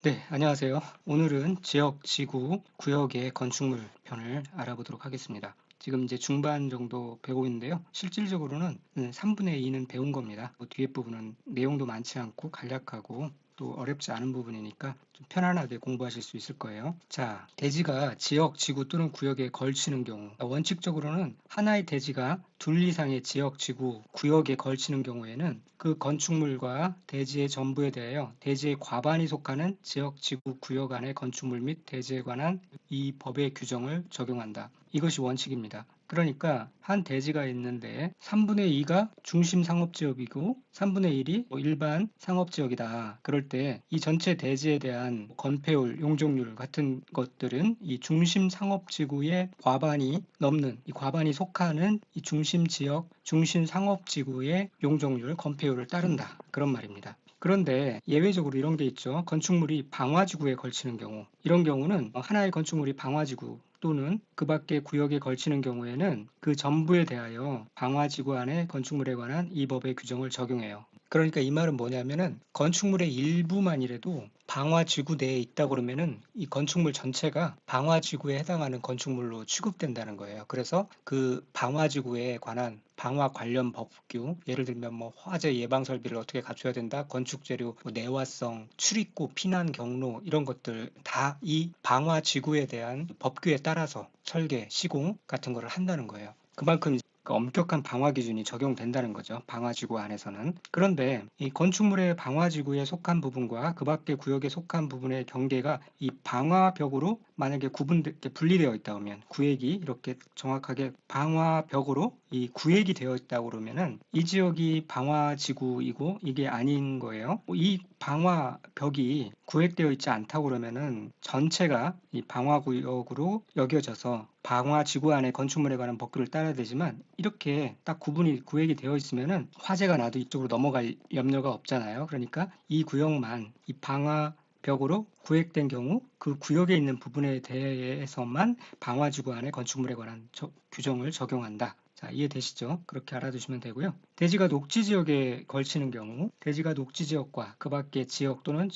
네, 안녕하세요. 오늘은 지역, 지구, 구역의 건축물 편을 알아보도록 하겠습니다. 지금 이제 중반 정도 배우고 있는데요. 실질적으로는 3분의 2는 배운 겁니다. 뒤에 부분은 내용도 많지 않고 간략하고 또 어렵지 않은 부분이니까 좀 편안하게 공부하실 수 있을 거예요. 자, 대지가 지역, 지구 또는 구역에 걸치는 경우, 원칙적으로는 하나의 대지가 둘 이상의 지역, 지구, 구역에 걸치는 경우에는 그 건축물과 대지의 전부에 대하여 대지의 과반이 속하는 지역, 지구, 구역 안의 건축물 및 대지에 관한 이 법의 규정을 적용한다. 이것이 원칙입니다. 그러니까 한 대지가 있는데 3분의 2가 중심 상업지역이고 3분의 1이 일반 상업지역이다. 그럴 때 이 전체 대지에 대한 건폐율, 용적률 같은 것들은 이 중심 상업지구의 과반이 넘는, 이 과반이 속하는 이 중심 지역, 중심 상업지구의 용적률, 건폐율을 따른다. 그런 말입니다. 그런데 예외적으로 이런 게 있죠. 건축물이 방화지구에 걸치는 경우. 이런 경우는 하나의 건축물이 방화지구 또는 그 밖의 구역에 걸치는 경우에는 그 전부에 대하여 방화지구 안의 건축물에 관한 이 법의 규정을 적용해요. 그러니까 이 말은 뭐냐면은 건축물의 일부만이라도 방화지구 내에 있다 그러면은 이 건축물 전체가 방화지구에 해당하는 건축물로 취급된다는 거예요. 그래서 그 방화지구에 관한 방화 관련 법규, 예를 들면 뭐 화재 예방 설비를 어떻게 갖춰야 된다, 건축 재료 뭐 내화성, 출입구, 피난 경로 이런 것들 다 이 방화지구에 대한 법규에 따라서 설계, 시공 같은 거를 한다는 거예요. 그만큼 엄격한 방화 기준이 적용된다는 거죠. 방화지구 안에서는. 그런데 이 건축물의 방화지구에 속한 부분과 그 밖의 구역에 속한 부분의 경계가 이 방화벽으로 만약에 분리되어 있다 그러면 구획이 이렇게 정확하게 방화벽으로 이 구획이 되어 있다 그러면은 이 지역이 방화지구이고 이게 아닌 거예요. 이 방화벽이 구획되어 있지 않다 그러면은 전체가 이 방화구역으로 여겨져서 방화지구 안에 건축물에 관한 법규를 따라야 되지만 이렇게 딱 구획이 되어 있으면은 화재가 나도 이쪽으로 넘어갈 염려가 없잖아요. 그러니까 이 구역만 이 방화벽으로 구획된 경우 그 구역에 있는 부분에 대해서만 방화지구 안에 건축물에 관한 규정을 적용한다. 자, 이해되시죠? 그렇게 알아두시면 되고요. 대지가 녹지 지역에 걸치는 경우, 대지가 녹지 지역과 그 밖의 지역 또는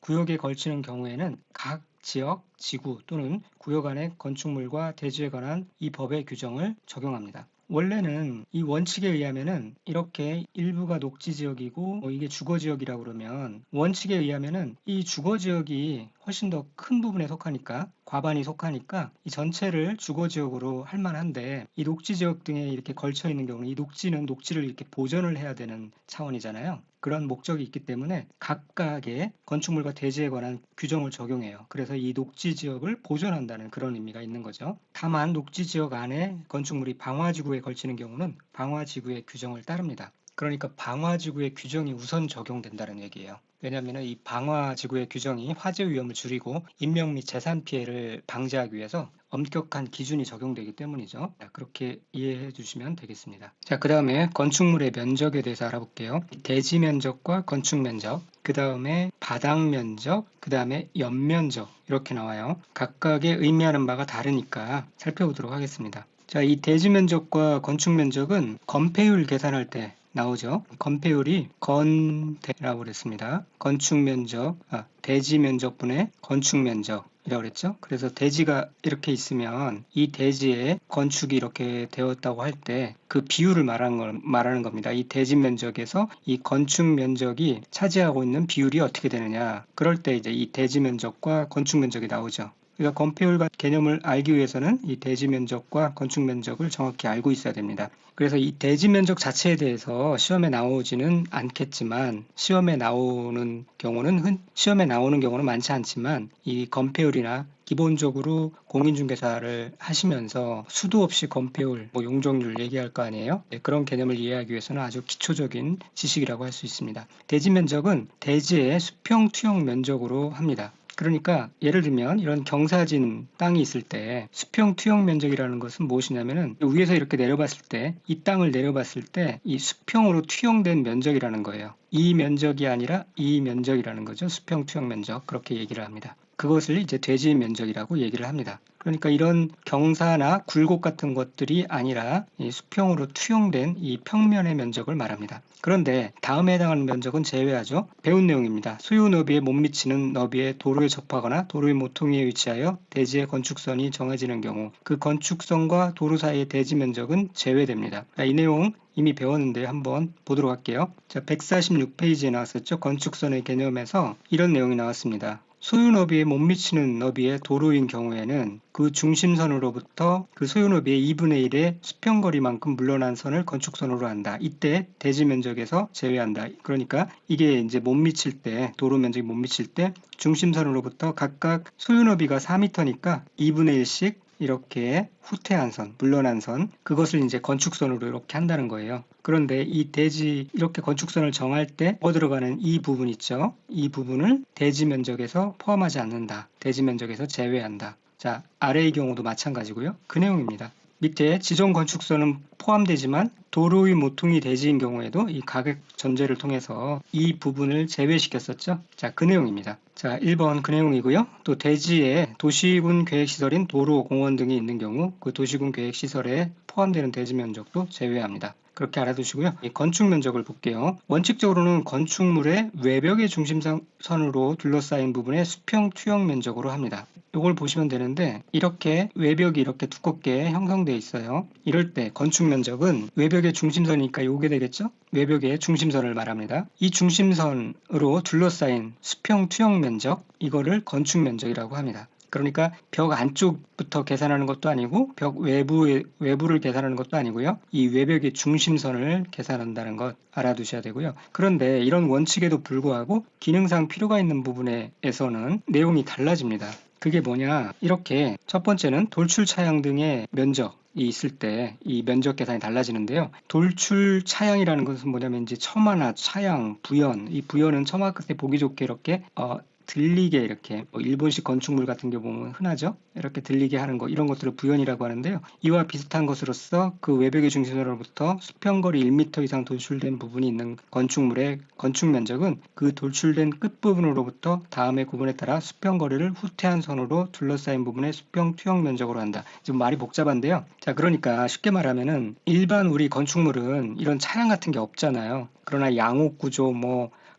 구역에 걸치는 경우에는 각 지역, 지구 또는 구역 안의 건축물과 대지에 관한 이 법의 규정을 적용합니다. 원래는 이 원칙에 의하면은 이렇게 일부가 녹지 지역이고 이게 주거 지역이라고 그러면 원칙에 의하면은 이 주거 지역이 훨씬 더 큰 부분에 속하니까 과반이 속하니까 이 전체를 주거 지역으로 할 만한데 이 녹지 지역 등에 이렇게 걸쳐 있는 경우는 이 녹지는 녹지를 이렇게 보존을 해야 되는 차원이잖아요. 그런 목적이 있기 때문에 각각의 건축물과 대지에 관한 규정을 적용해요. 그래서 이 녹지 지역을 보존한다는 그런 의미가 있는 거죠. 다만 녹지 지역 안에 건축물이 방화지구에 걸치는 경우는 방화지구의 규정을 따릅니다. 그러니까 방화지구의 규정이 우선 적용된다는 얘기예요. 왜냐하면 이 방화지구의 규정이 화재 위험을 줄이고 인명 및 재산 피해를 방지하기 위해서 엄격한 기준이 적용되기 때문이죠. 그렇게 이해해 주시면 되겠습니다. 자, 그 다음에 건축물의 면적에 대해서 알아볼게요. 대지 면적과 건축 면적, 그 다음에 바닥 면적, 그 다음에 연면적 이렇게 나와요. 각각의 의미하는 바가 다르니까 살펴보도록 하겠습니다. 자, 이 대지 면적과 건축 면적은 건폐율 계산할 때 나오죠. 건폐율이 건대라고 그랬습니다. 건축 면적, 대지 면적분의 건축 면적이라고 그랬죠. 그래서 대지가 이렇게 있으면 이 대지에 건축이 이렇게 되었다고 할 때 그 비율을 말하는 겁니다. 이 대지 면적에서 이 건축 면적이 차지하고 있는 비율이 어떻게 되느냐. 그럴 때 이제 이 대지 면적과 건축 면적이 나오죠. 그러니까 건폐율 개념을 알기 위해서는 이 대지 면적과 건축 면적을 정확히 알고 있어야 됩니다. 그래서 이 대지 면적 자체에 대해서 시험에 나오지는 않겠지만 시험에 나오는 경우는 많지 않지만 이 건폐율이나 기본적으로 공인중개사를 하시면서 수도 없이 건폐율, 용적률 얘기할 거 아니에요? 네, 그런 개념을 이해하기 위해서는 아주 기초적인 지식이라고 할 수 있습니다. 대지 면적은 대지의 수평 투영 면적으로 합니다. 그러니까 예를 들면 이런 경사진 땅이 있을 때 수평 투영 면적이라는 것은 무엇이냐면은 위에서 이렇게 내려봤을 때 이 땅을 내려봤을 때 이 수평으로 투영된 면적이라는 거예요. 이 면적이 아니라 이 면적이라는 거죠. 수평 투영 면적 그렇게 얘기를 합니다. 그것을 이제 대지 면적이라고 얘기를 합니다. 그러니까 이런 경사나 굴곡 같은 것들이 아니라 이 수평으로 투영된 이 평면의 면적을 말합니다. 그런데 다음에 해당하는 면적은 제외하죠. 배운 내용입니다. 소유 너비에 못 미치는 너비에 도로에 접하거나 도로의 모퉁이에 위치하여 대지의 건축선이 정해지는 경우 그 건축선과 도로 사이의 대지 면적은 제외됩니다. 이 내용 이미 배웠는데 한번 보도록 할게요. 자, 146페이지에 나왔었죠. 건축선의 개념에서 이런 내용이 나왔습니다. 소유 너비에 못 미치는 너비의 도로인 경우에는 그 중심선으로부터 그 소유 너비의 2분의 1의 수평거리만큼 물러난 선을 건축선으로 한다. 이때 대지 면적에서 제외한다. 그러니까 이게 이제 못 미칠 때, 도로 면적이 못 미칠 때 중심선으로부터 각각 소유 너비가 4m니까 2분의 1씩 이렇게 후퇴한 선, 물러난 선, 그것을 이제 건축선으로 이렇게 한다는 거예요. 그런데 이 대지, 이렇게 건축선을 정할 때 들어가는 이 부분 있죠? 이 부분을 대지 면적에서 포함하지 않는다. 대지 면적에서 제외한다. 자, 아래의 경우도 마찬가지고요. 그 내용입니다. 밑에 지정 건축선은 포함되지만 도로의 모퉁이 대지인 경우에도 이 가격 전제를 통해서 이 부분을 제외시켰었죠. 자, 그 내용입니다. 자, 1번 그 내용이고요. 또 대지에 도시군 계획시설인 도로, 공원 등이 있는 경우 그 도시군 계획시설에 포함되는 대지 면적도 제외합니다. 그렇게 알아두시고요. 이 건축 면적을 볼게요. 원칙적으로는 건축물의 외벽의 중심선으로 둘러싸인 부분의 수평 투영 면적으로 합니다. 이걸 보시면 되는데 이렇게 외벽이 이렇게 두껍게 형성되어 있어요. 이럴 때 건축 면적은 외벽의 중심선이니까 이게 되겠죠? 외벽의 중심선을 말합니다. 이 중심선으로 둘러싸인 수평 투영 면적, 이거를 건축 면적이라고 합니다. 그러니까 벽 안쪽부터 계산하는 것도 아니고 벽 외부를 계산하는 것도 아니고요. 이 외벽의 중심선을 계산한다는 것 알아두셔야 되고요. 그런데 이런 원칙에도 불구하고 기능상 필요가 있는 부분에서는 내용이 달라집니다. 그게 뭐냐? 이렇게 첫 번째는 돌출 차양 등의 면적이 있을 때 이 면적 계산이 달라지는데요. 돌출 차양이라는 것은 뭐냐면 이제 처마나 차양, 부연, 이 부연은 처마 끝에 보기 좋게 이렇게 들리게 이렇게 일본식 건축물 같은 게 보면 흔하죠. 이렇게 들리게 하는 거 이런 것들을 부연이라고 하는데요. 이와 비슷한 것으로서 그 외벽의 중심선으로부터 수평거리 1m 이상 돌출된 부분이 있는 건축물의 건축 면적은 그 돌출된 끝부분으로부터 다음의 구분에 따라 수평거리를 후퇴한 선으로 둘러싸인 부분의 수평 투영 면적으로 한다. 지금 말이 복잡한데요. 자, 그러니까 쉽게 말하면은 일반 우리 건축물은 이런 차량 같은 게 없잖아요. 그러나 양옥 구조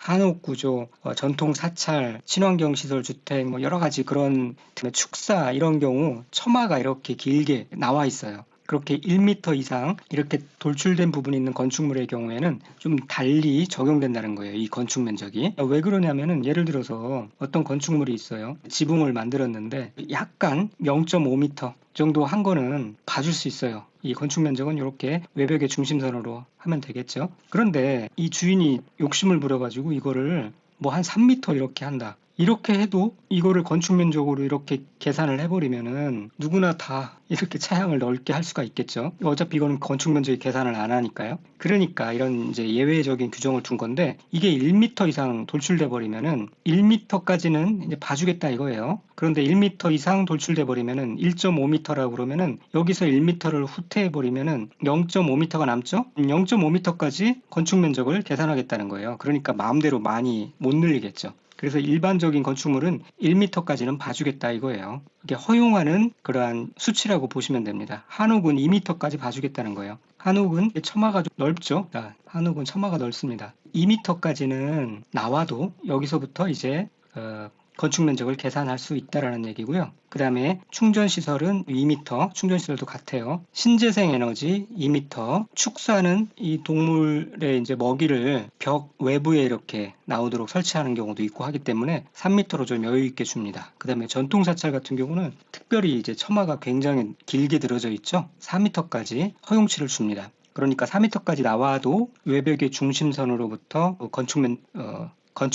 한옥 구조, 전통 사찰, 친환경 시설 주택, 여러 가지 그런 축사 이런 경우 처마가 이렇게 길게 나와 있어요. 그렇게 1m 이상 이렇게 돌출된 부분이 있는 건축물의 경우에는 좀 달리 적용된다는 거예요. 이 건축 면적이. 왜 그러냐면은 예를 들어서 어떤 건축물이 있어요. 지붕을 만들었는데 약간 0.5m 정도 한 거는 봐줄 수 있어요. 이 건축 면적은 이렇게 외벽의 중심선으로 하면 되겠죠. 그런데 이 주인이 욕심을 부려가지고 이거를 뭐 한 3m 이렇게 한다. 이렇게 해도 이거를 건축 면적으로 이렇게 계산을 해버리면은 누구나 다 이렇게 차양을 넓게 할 수가 있겠죠. 어차피 이거는 건축 면적이 계산을 안 하니까요. 그러니까 이런 이제 예외적인 규정을 둔 건데 이게 1m 이상 돌출돼 버리면은 1m까지는 이제 봐주겠다 이거예요. 그런데 1m 이상 돌출돼 버리면은 1.5m라고 그러면은 여기서 1m를 후퇴해 버리면은 0.5m가 남죠. 0.5m까지 건축 면적을 계산하겠다는 거예요. 그러니까 마음대로 많이 못 늘리겠죠. 그래서 일반적인 건축물은 1m까지는 봐주겠다 이거예요. 이게 허용하는 그러한 수치라고 보시면 됩니다. 한옥은 2m까지 봐주겠다는 거예요. 한옥은 처마가 좀 넓죠. 한옥은 처마가 넓습니다. 2m까지는 나와도 여기서부터 이제 건축 면적을 계산할 수 있다라는 얘기고요. 그 다음에 충전시설은 2m, 충전시설도 같아요. 신재생 에너지 2m, 축사는 이 동물의 이제 먹이를 벽 외부에 이렇게 나오도록 설치하는 경우도 있고 하기 때문에 3m로 좀 여유 있게 줍니다. 그 다음에 전통사찰 같은 경우는 특별히 이제 처마가 굉장히 길게 들어져 있죠. 4m까지 허용치를 줍니다. 그러니까 4m까지 나와도 외벽의 중심선으로부터 건축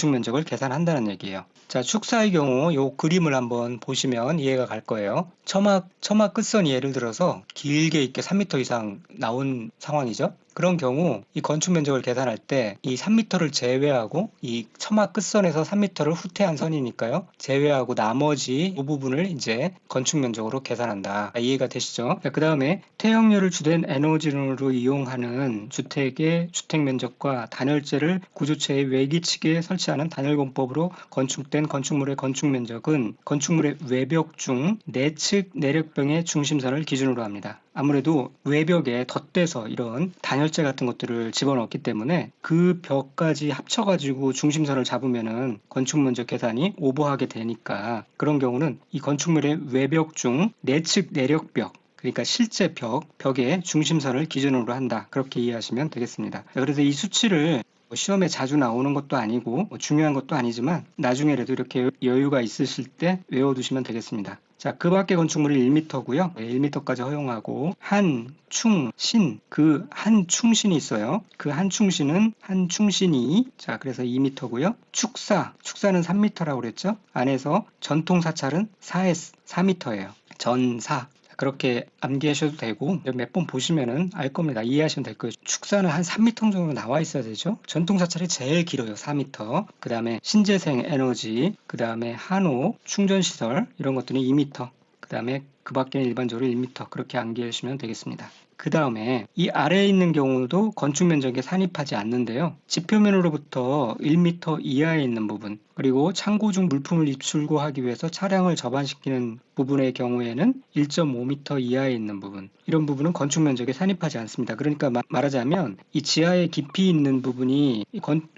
면적을 계산한다는 얘기예요. 자, 축사의 경우 이 그림을 한번 보시면 이해가 갈 거예요. 처마 끝선이 예를 들어서 길게 이렇게 3m 이상 나온 상황이죠. 그런 경우 이 건축 면적을 계산할 때 이 3m를 제외하고 이 처마 끝선에서 3m를 후퇴한 선이니까요. 제외하고 나머지 이 부분을 이제 건축 면적으로 계산한다. 이해가 되시죠? 그 다음에 태형열을 주된 에너지로 이용하는 주택의 주택 면적과 단열재를 구조체의 외기측에 설치하는 단열공법으로 건축된 건축물의 건축 면적은 건축물의 외벽 중 내측 내력병의 중심선을 기준으로 합니다. 아무래도 외벽에 덧대서 이런 단열재 같은 것들을 집어넣기 때문에 그 벽까지 합쳐가지고 중심선을 잡으면은 건축 면적 계산이 오버하게 되니까 그런 경우는 이 건축물의 외벽 중 내측 내력벽 그러니까 실제 벽의 중심선을 기준으로 한다. 그렇게 이해하시면 되겠습니다. 그래서 이 수치를 시험에 자주 나오는 것도 아니고 중요한 것도 아니지만 나중에라도 이렇게 여유가 있으실 때 외워두시면 되겠습니다. 자, 그 밖의 건축물이 1m고요. 1m까지 허용하고 한충신, 그 한충신이 있어요. 그 한충신이 자, 그래서 2m고요. 축사는 3m라고 그랬죠. 안에서 전통 사찰은 4m예요. 전사. 그렇게 암기하셔도 되고 몇 번 보시면은 알 겁니다. 이해하시면 될 거예요. 축사는 한 3m 정도 나와 있어야 되죠. 전통 사찰이 제일 길어요. 4m. 그 다음에 신재생 에너지, 그 다음에 한옥, 충전시설 이런 것들이 2m. 그 다음에 그 밖에는 일반적으로 1m 그렇게 암기하시면 되겠습니다. 그 다음에 이 아래에 있는 경우도 건축 면적에 산입하지 않는데요. 지표면으로부터 1m 이하에 있는 부분 그리고 창고 중 물품을 입출고하기 위해서 차량을 접안시키는 부분의 경우에는 1.5m 이하에 있는 부분 이런 부분은 건축 면적에 산입하지 않습니다. 그러니까 말하자면 이 지하에 깊이 있는 부분이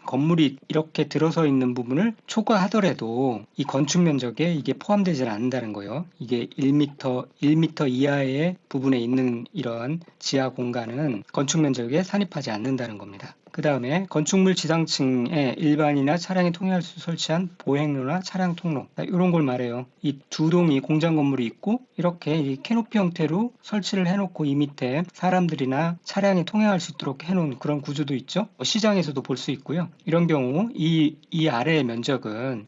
건물이 이렇게 들어서 있는 부분을 초과하더라도 이 건축 면적에 이게 포함되지 않는다는 거예요. 이게 1m 이하의 부분에 있는 이런 지하 공간은 건축 면적에 산입하지 않는다는 겁니다. 그 다음에 건축물 지상층에 일반이나 차량이 통행할 수 설치한 보행로나 차량 통로 이런 걸 말해요. 이 두 동이 공장 건물이 있고 이렇게 이 캐노피 형태로 설치를 해놓고 이 밑에 사람들이나 차량이 통행할 수 있도록 해놓은 그런 구조도 있죠. 시장에서도 볼 수 있고요. 이런 경우 이 아래의 면적은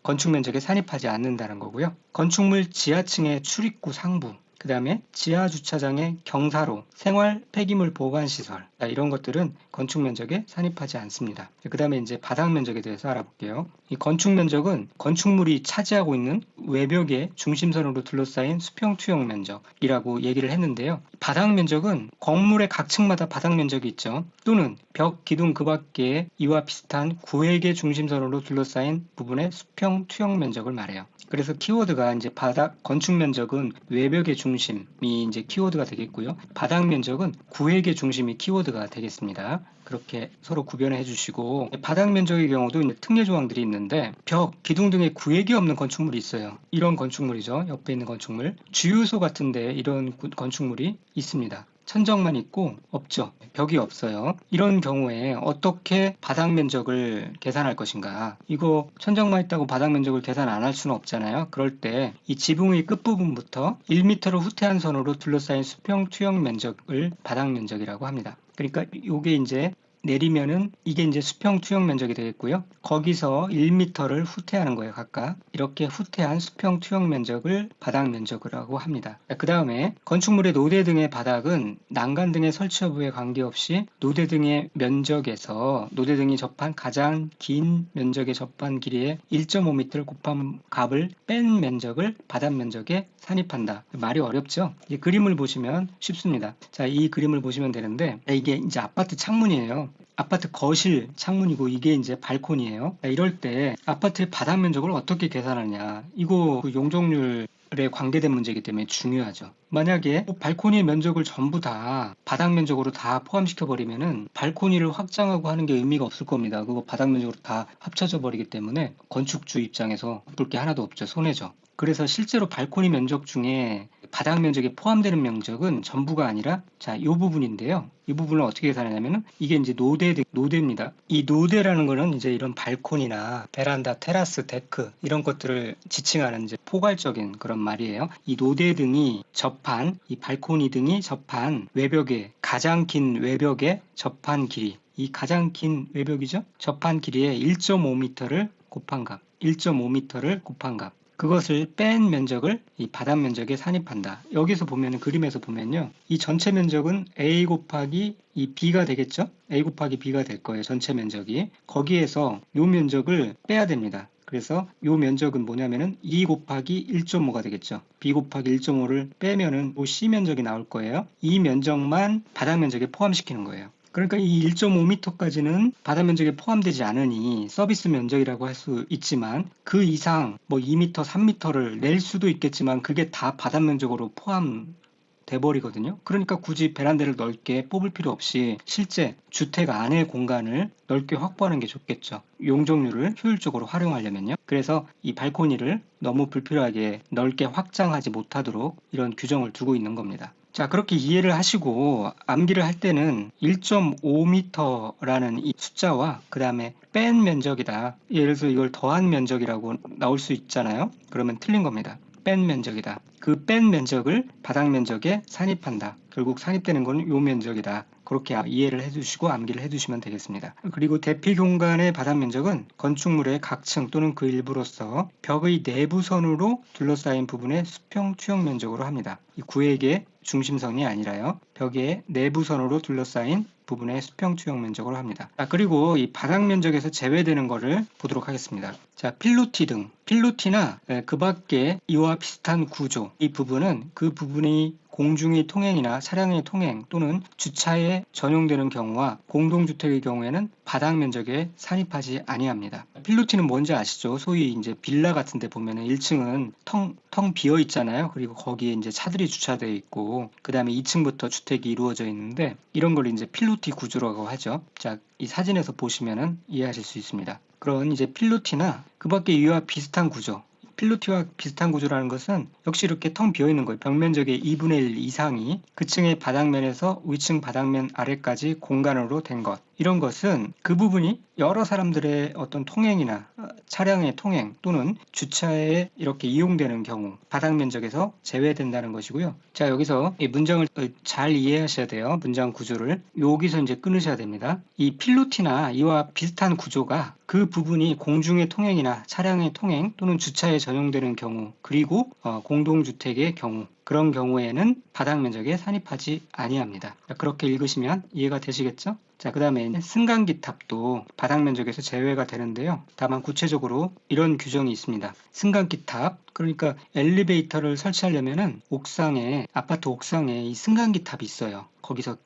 건축 면적에 산입하지 않는다는 거고요. 건축물 지하층의 출입구 상부 그 다음에 지하주차장의 경사로, 생활 폐기물 보관시설 이런 것들은 건축 면적에 산입하지 않습니다. 그 다음에 이제 바닥 면적에 대해서 알아볼게요. 이 건축 면적은 건축물이 차지하고 있는 외벽의 중심선으로 둘러싸인 수평 투영 면적이라고 얘기를 했는데요. 바닥 면적은 건물의 각 층마다 바닥 면적이 있죠. 또는 벽, 기둥 그 밖에 이와 비슷한 구획의 중심선으로 둘러싸인 부분의 수평 투영 면적을 말해요. 그래서 키워드가 이제 바닥 건축 면적은 외벽의 중심이 이제 키워드가 되겠고요. 바닥 면적은 구획의 중심이 키워드가 되겠습니다. 그렇게 서로 구별해 주시고 바닥 면적의 경우도 특례 조항들이 있는데 벽, 기둥 등의 구획이 없는 건축물이 있어요. 이런 건축물이죠. 옆에 있는 건축물. 주유소 같은데 이런 건축물이 있습니다. 천정만 있고 없죠. 벽이 없어요. 이런 경우에 어떻게 바닥 면적을 계산할 것인가? 이거 천정만 있다고 바닥 면적을 계산 안 할 수는 없잖아요. 그럴 때 이 지붕의 끝부분부터 1m를 후퇴한 선으로 둘러싸인 수평 투영 면적을 바닥 면적이라고 합니다. 그러니까 이게 이제 내리면은 이게 이제 수평 투영 면적이 되겠고요. 거기서 1m를 후퇴하는 거예요. 각각. 이렇게 후퇴한 수평 투영 면적을 바닥 면적이라고 합니다. 그 다음에 건축물의 노대 등의 바닥은 난간 등의 설치 여부에 관계없이 노대 등의 면적에서 노대 등이 접한 가장 긴 면적의 접한 길이의 1.5m를 곱한 값을 뺀 면적을 바닥 면적에 산입한다. 말이 어렵죠? 이 그림을 보시면 쉽습니다. 자, 이 그림을 보시면 되는데 이게 이제 아파트 창문이에요. 아파트 거실 창문이고 이게 이제 발코니예요. 이럴 때 아파트의 바닥 면적을 어떻게 계산하냐. 이거 그 용적률에 관계된 문제이기 때문에 중요하죠. 만약에 발코니 면적을 전부 다 바닥 면적으로 다 포함시켜 버리면은 발코니를 확장하고 하는 게 의미가 없을 겁니다. 그거 바닥 면적으로 다 합쳐져 버리기 때문에 건축주 입장에서 볼 게 하나도 없죠. 손해죠. 그래서 실제로 발코니 면적 중에 바닥 면적에 포함되는 면적은 전부가 아니라 자, 이 부분인데요. 이 부분을 어떻게 계산하냐면은 이게 이제 노대입니다. 이 노대라는 거는 이제 이런 발코니나 베란다, 테라스, 데크 이런 것들을 지칭하는 이제 포괄적인 그런 말이에요. 이 노대 등이 접한 이 발코니 등이 접한 외벽의 가장 긴 외벽에 접한 길이 이 가장 긴 외벽이죠. 접한 길이의 1.5m를 곱한 값. 1.5m를 곱한 값. 그것을 뺀 면적을 이 바닥 면적에 산입한다. 여기서 보면 그림에서 보면요. 이 전체 면적은 A 곱하기 이 B가 되겠죠? A 곱하기 B가 될 거예요. 전체 면적이. 거기에서 이 면적을 빼야 됩니다. 그래서 이 면적은 뭐냐면은 2 곱하기 1.5가 되겠죠. B 곱하기 1.5를 빼면은 이 C 면적이 나올 거예요. 이 면적만 바닥 면적에 포함시키는 거예요. 그러니까 이 1.5m까지는 바닥 면적에 포함되지 않으니 서비스 면적이라고 할 수 있지만 그 이상 뭐 2m, 3m를 낼 수도 있겠지만 그게 다 바닥 면적으로 포함돼 버리거든요. 그러니까 굳이 베란다를 넓게 뽑을 필요 없이 실제 주택 안의 공간을 넓게 확보하는 게 좋겠죠. 용적률을 효율적으로 활용하려면요. 그래서 이 발코니를 너무 불필요하게 넓게 확장하지 못하도록 이런 규정을 두고 있는 겁니다. 자, 그렇게 이해를 하시고 암기를 할 때는 1.5m라는 이 숫자와 그 다음에 뺀 면적이다. 예를 들어서 이걸 더한 면적이라고 나올 수 있잖아요. 그러면 틀린 겁니다. 뺀 면적이다. 그 뺀 면적을 바닥 면적에 산입한다. 결국 산입되는 건 요 면적이다. 그렇게 이해를 해주시고 암기를 해주시면 되겠습니다. 그리고 대피 공간의 바닥 면적은 건축물의 각 층 또는 그 일부로서 벽의 내부선으로 둘러싸인 부분의 수평 투영 면적으로 합니다. 이 구획의 중심선이 아니라요. 벽의 내부선으로 둘러싸인 부분의 수평 투영 면적으로 합니다. 자, 그리고 이 바닥 면적에서 제외되는 것을 보도록 하겠습니다. 자, 필로티 등, 필로티나 그 밖에 이와 비슷한 구조, 이 부분은 그 부분이 공중의 통행이나 차량의 통행 또는 주차에 전용되는 경우와 공동주택의 경우에는 바닥 면적에 산입하지 아니합니다. 필로티는 뭔지 아시죠? 소위 이제 빌라 같은 데 보면은 1층은 텅 비어 있잖아요. 그리고 거기에 이제 차들이 주차되어 있고 그 다음에 2층부터 주택이 이루어져 있는데 이런 걸 이제 필로티 구조라고 하죠. 자, 이 사진에서 보시면은 이해하실 수 있습니다. 그런 이제 필로티나 그 밖에 이와 비슷한 구조, 필로티와 비슷한 구조라는 것은 역시 이렇게 텅 비어 있는 거예요. 벽 면적의 2분의 1 이상이 그 층의 바닥면에서 위층 바닥면 아래까지 공간으로 된 것. 이런 것은 그 부분이 여러 사람들의 어떤 통행이나 차량의 통행 또는 주차에 이렇게 이용되는 경우 바닥 면적에서 제외된다는 것이고요. 자, 여기서 이 문장을 잘 이해하셔야 돼요. 문장 구조를. 여기서 이제 끊으셔야 됩니다. 이 필로티나 이와 비슷한 구조가 그 부분이 공중의 통행이나 차량의 통행 또는 주차에 전용되는 경우 그리고 공동주택의 경우 그런 경우에는 바닥 면적에 산입하지 아니합니다. 그렇게 읽으시면 이해가 되시겠죠? 자, 그 다음에 승강기탑도 바닥 면적에서 제외가 되는데요. 다만 구체적으로 이런 규정이 있습니다. 승강기탑, 그러니까 엘리베이터를 설치하려면은 옥상에, 아파트 옥상에 이 승강기탑이 있어요. 거기서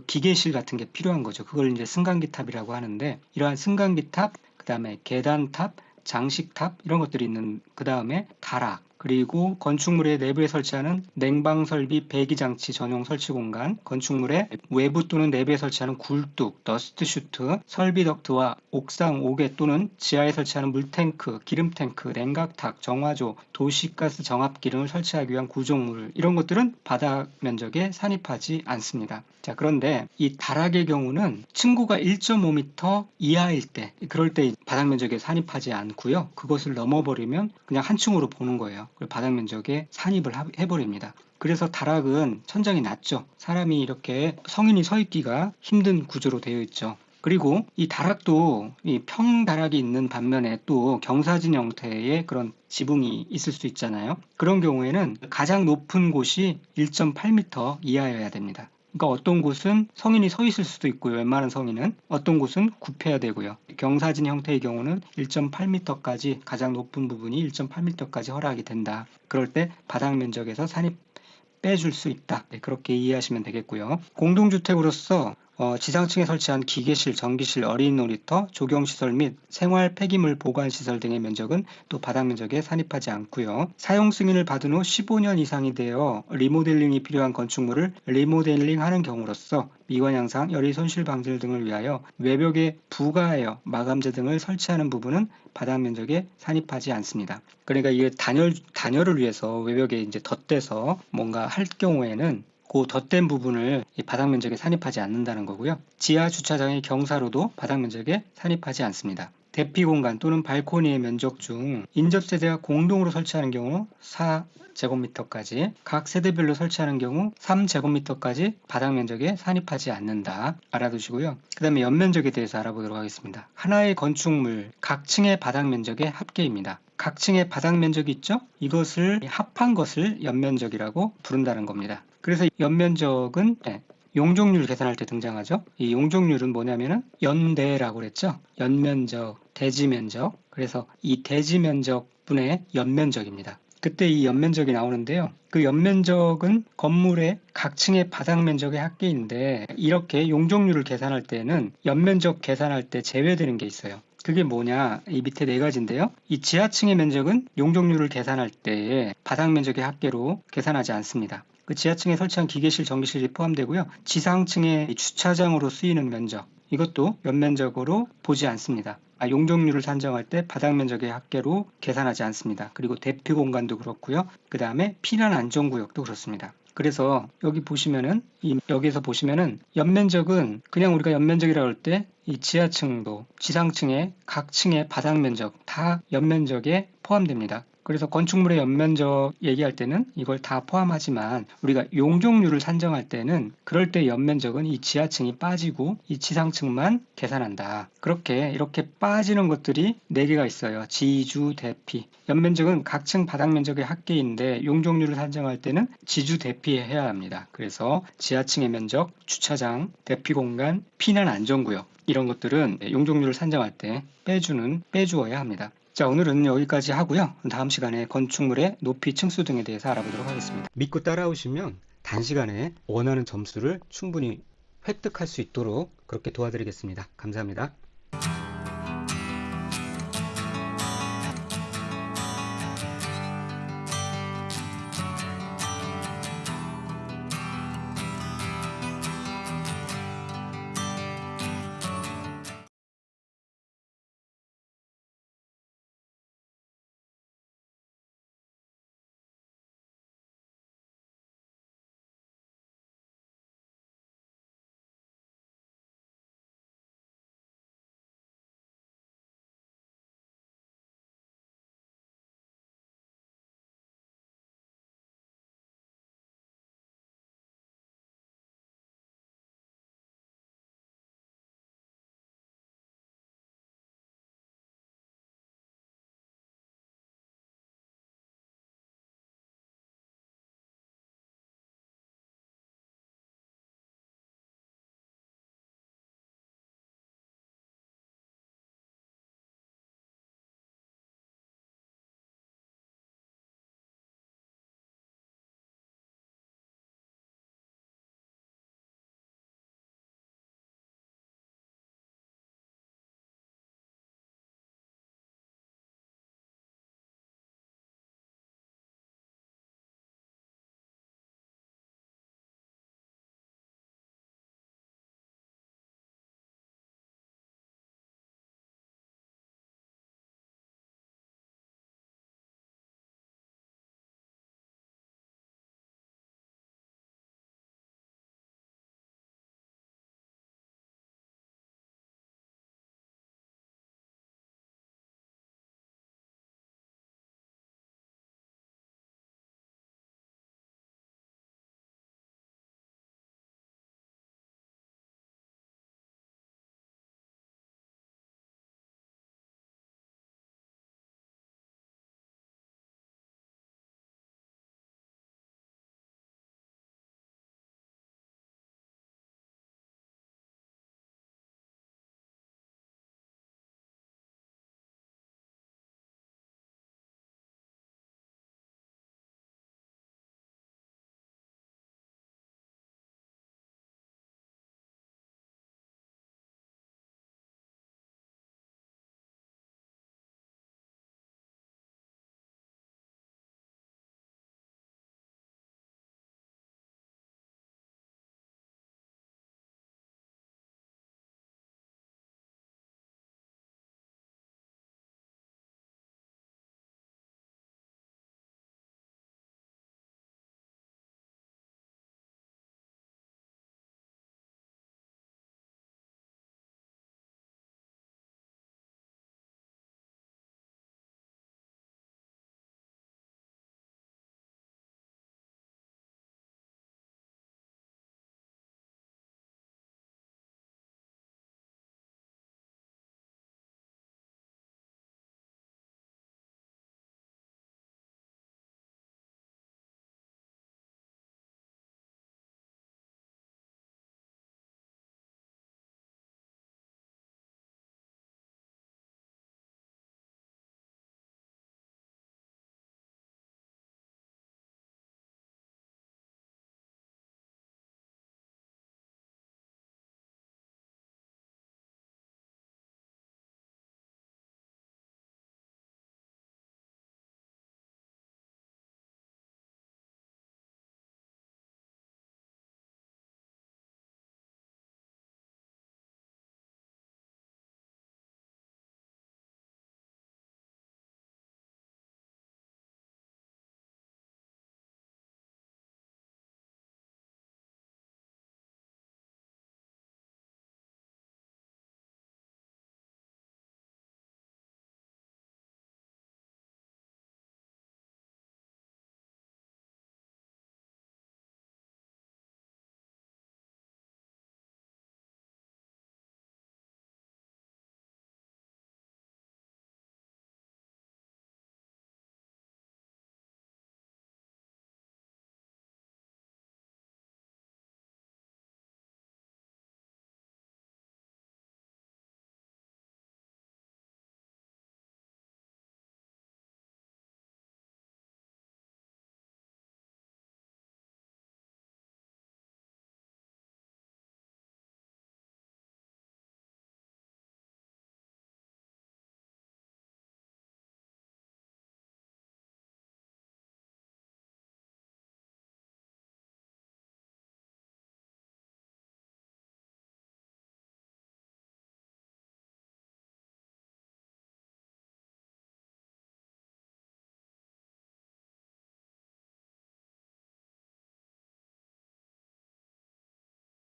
기계실 같은 게 필요한 거죠. 그걸 이제 승강기탑이라고 하는데 이러한 승강기탑, 그 다음에 계단탑, 장식탑 이런 것들이 있는 그 다음에 다락 그리고 건축물의 내부에 설치하는 냉방 설비 배기장치 전용 설치 공간, 건축물의 외부 또는 내부에 설치하는 굴뚝, 더스트 슈트, 설비 덕트와 옥상 옥외 또는 지하에 설치하는 물탱크, 기름탱크, 냉각탁, 정화조, 도시가스 정압기름을 설치하기 위한 구조물 이런 것들은 바닥 면적에 산입하지 않습니다. 자, 그런데 이 다락의 경우는 층고가 1.5m 이하일 때 그럴 때 바닥 면적에 산입하지 않고요. 그것을 넘어버리면 그냥 한 층으로 보는 거예요. 바닥 면적에 산입을 해버립니다. 그래서 다락은 천장이 낮죠. 사람이 이렇게 성인이 서 있기가 힘든 구조로 되어 있죠. 그리고 이 다락도 이 평다락이 있는 반면에 또 경사진 형태의 그런 지붕이 있을 수 있잖아요. 그런 경우에는 가장 높은 곳이 1.8m 이하여야 됩니다. 그러니까 어떤 곳은 성인이 서 있을 수도 있고요. 웬만한 성인은 어떤 곳은 굽해야 되고요. 경사진 형태의 경우는 1.8m까지 가장 높은 부분이 1.8m까지 허락이 된다. 그럴 때 바닥 면적에서 산입 빼줄 수 있다. 네, 그렇게 이해하시면 되겠고요. 공동주택으로서 지상층에 설치한 기계실, 전기실, 어린이 놀이터, 조경시설 및 생활 폐기물 보관시설 등의 면적은 또 바닥 면적에 산입하지 않고요. 사용 승인을 받은 후 15년 이상이 되어 리모델링이 필요한 건축물을 리모델링하는 경우로서 미관 양상, 열의 손실 방지 등을 위하여 외벽에 부가하여 마감재 등을 설치하는 부분은 바닥 면적에 산입하지 않습니다. 그러니까 이게 단열을 위해서 외벽에 이제 덧대서 뭔가 할 경우에는 그 덧댄 부분을 바닥 면적에 산입하지 않는다는 거고요. 지하 주차장의 경사로도 바닥 면적에 산입하지 않습니다. 대피 공간 또는 발코니의 면적 중 인접 세대가 공동으로 설치하는 경우 4제곱미터까지, 각 세대별로 설치하는 경우 3제곱미터까지 바닥 면적에 산입하지 않는다. 알아두시고요. 그 다음에 연면적에 대해서 알아보도록 하겠습니다. 하나의 건축물 각 층의 바닥 면적의 합계입니다. 각 층의 바닥 면적이 있죠? 이것을 합한 것을 연면적이라고 부른다는 겁니다. 그래서 연면적은 용적률 계산할 때 등장하죠. 이 용적률은 뭐냐면은 연대라고 그랬죠. 연면적, 대지면적. 그래서 이 대지면적 분의 연면적입니다. 그때 이 연면적이 나오는데요. 그 연면적은 건물의 각 층의 바닥 면적의 합계인데, 이렇게 용적률을 계산할 때는 연면적 계산할 때 제외되는 게 있어요. 그게 뭐냐? 이 밑에 네 가지인데요. 이 지하층의 면적은 용적률을 계산할 때에 바닥 면적의 합계로 계산하지 않습니다. 그 지하층에 설치한 기계실, 전기실이 포함되고요. 지상층의 주차장으로 쓰이는 면적, 이것도 연면적으로 보지 않습니다. 용적률을 산정할 때 바닥 면적의 합계로 계산하지 않습니다. 그리고 대피 공간도 그렇고요. 그 다음에 피난 안전구역도 그렇습니다. 그래서 여기서 보시면은 연면적은 그냥 우리가 연면적이라고 할 때 이 지하층도 지상층의 각 층의 바닥 면적 다 연면적에 포함됩니다. 그래서 건축물의 연면적 얘기할 때는 이걸 다 포함하지만, 우리가 용적률을 산정할 때는 그럴 때 연면적은 이 지하층이 빠지고 이 지상층만 계산한다. 이렇게 빠지는 것들이 4개가 있어요. 지주, 대피. 연면적은 각 층 바닥 면적의 합계인데 용적률을 산정할 때는 지주, 대피해야 합니다. 그래서 지하층의 면적, 주차장, 대피 공간, 피난 안전구역, 이런 것들은 용적률을 산정할 때 빼주어야 합니다. 자, 오늘은 여기까지 하고요. 다음 시간에 건축물의 높이, 층수 등에 대해서 알아보도록 하겠습니다. 믿고 따라오시면 단시간에 원하는 점수를 충분히 획득할 수 있도록 그렇게 도와드리겠습니다. 감사합니다.